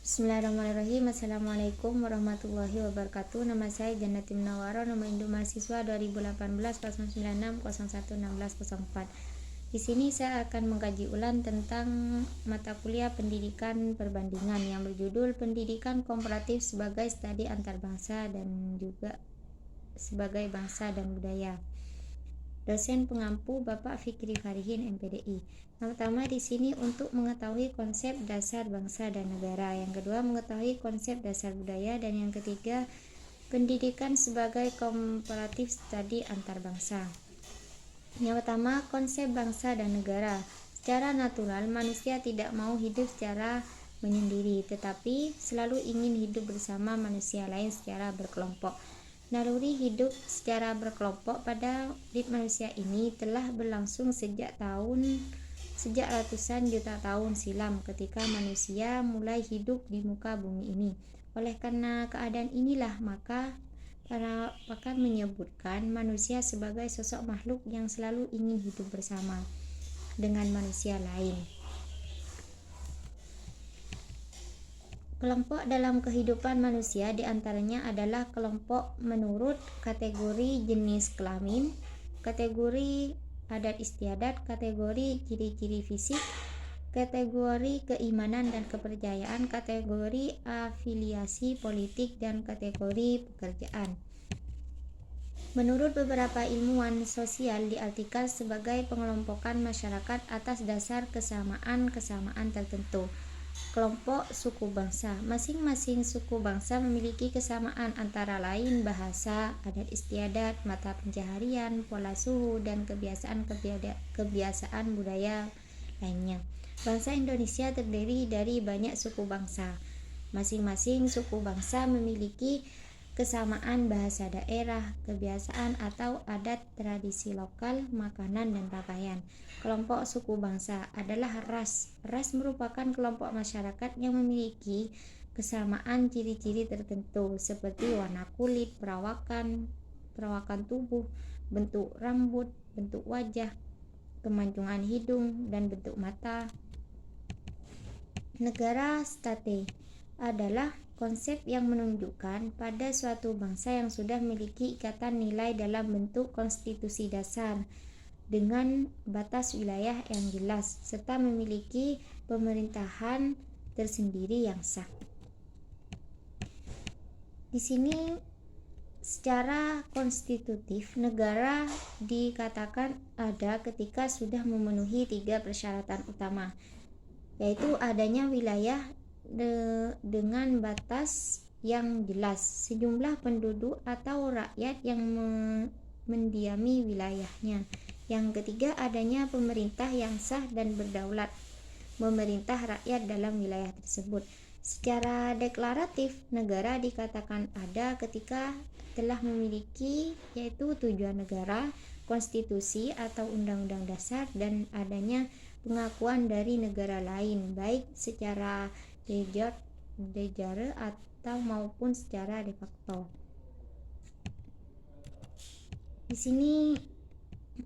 Bismillahirrahmanirrahim. Assalamualaikum warahmatullahi wabarakatuh. Nama saya Jannati Munawwaro, nomor induk mahasiswa 2018 096 01 16 04. Di sini saya akan mengkaji ulang tentang mata kuliah pendidikan perbandingan yang berjudul Pendidikan Komparatif sebagai Studi Antarbangsa dan juga sebagai Bangsa dan Budaya. Dosen pengampu Bapak Fikri Farihin, MPDI. Yang pertama di sini untuk mengetahui konsep dasar bangsa dan negara, yang kedua mengetahui konsep dasar budaya, dan yang ketiga pendidikan sebagai komparatif studi antar bangsa. Yang pertama, konsep bangsa dan negara. Secara natural manusia tidak mau hidup secara menyendiri, tetapi selalu ingin hidup bersama manusia lain secara berkelompok. Naluri hidup secara berkelompok pada hidup manusia ini telah berlangsung sejak ratusan juta tahun silam ketika manusia mulai hidup di muka bumi ini. Oleh karena keadaan inilah maka para pakar menyebutkan manusia sebagai sosok makhluk yang selalu ingin hidup bersama dengan manusia lain. Kelompok dalam kehidupan manusia diantaranya adalah kelompok menurut kategori jenis kelamin, kategori adat istiadat, kategori ciri-ciri fisik, kategori keimanan dan kepercayaan, kategori afiliasi politik, dan kategori pekerjaan. Menurut beberapa ilmuwan sosial diartikan sebagai pengelompokan masyarakat atas dasar kesamaan tertentu. Kelompok suku bangsa. Masing-masing suku bangsa memiliki kesamaan antara lain bahasa, adat istiadat, mata pencaharian, pola suhu, dan kebiasaan budaya lainnya. Bangsa Indonesia terdiri dari banyak suku bangsa. Masing-masing suku bangsa memiliki kesamaan bahasa daerah, kebiasaan atau adat, tradisi lokal, makanan, dan pakaian. Kelompok suku bangsa adalah ras. Ras merupakan kelompok masyarakat yang memiliki kesamaan ciri-ciri tertentu seperti warna kulit, perawakan tubuh, bentuk rambut, bentuk wajah, kemancungan hidung, dan bentuk mata. Negara state adalah konsep yang menunjukkan pada suatu bangsa yang sudah memiliki ikatan nilai dalam bentuk konstitusi dasar dengan batas wilayah yang jelas serta memiliki pemerintahan tersendiri yang sah. Di sini secara konstitutif negara dikatakan ada ketika sudah memenuhi 3 persyaratan utama, yaitu adanya wilayah dengan batas yang jelas, sejumlah penduduk atau rakyat yang mendiami wilayahnya. Yang ketiga, adanya pemerintah yang sah dan berdaulat memerintah rakyat dalam wilayah tersebut. Secara deklaratif, negara dikatakan ada ketika telah memiliki yaitu tujuan negara, konstitusi atau undang-undang dasar, dan adanya pengakuan dari negara lain baik secara de jure atau maupun secara de facto. Di sini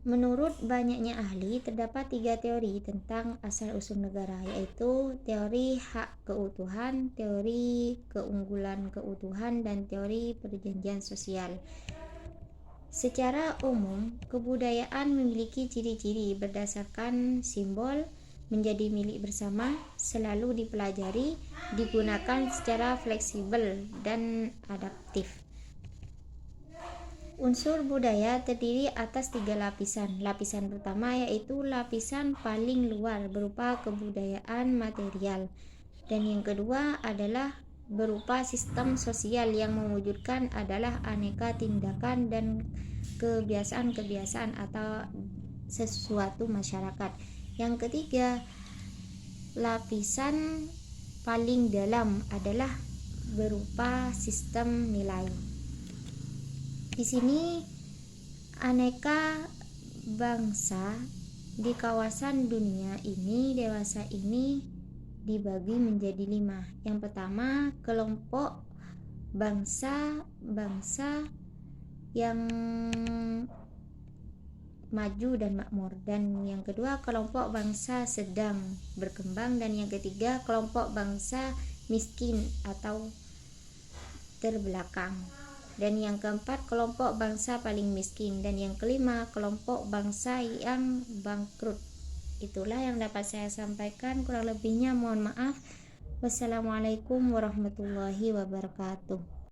menurut banyaknya ahli terdapat 3 teori tentang asal-usul negara, yaitu teori hak keutuhan, teori keunggulan keutuhan, dan teori perjanjian sosial. Secara umum, kebudayaan memiliki ciri-ciri berdasarkan simbol, menjadi milik bersama, selalu dipelajari, digunakan secara fleksibel dan adaptif. Unsur budaya terdiri atas 3 lapisan. Lapisan pertama yaitu lapisan paling luar berupa kebudayaan material, dan yang kedua adalah berupa sistem sosial yang mewujudkan adalah aneka tindakan dan kebiasaan-kebiasaan atau sesuatu masyarakat. Yang ketiga, lapisan paling dalam adalah berupa sistem nilai. Di sini aneka bangsa di kawasan dunia ini dewasa ini dibagi menjadi 5. Yang pertama, kelompok bangsa yang maju dan makmur, dan yang kedua kelompok bangsa sedang berkembang, dan yang ketiga kelompok bangsa miskin atau terbelakang. Dan yang keempat, kelompok bangsa paling miskin. Dan yang kelima, kelompok bangsa yang bangkrut. Itulah yang dapat saya sampaikan, kurang lebihnya mohon maaf. Wassalamualaikum warahmatullahi wabarakatuh.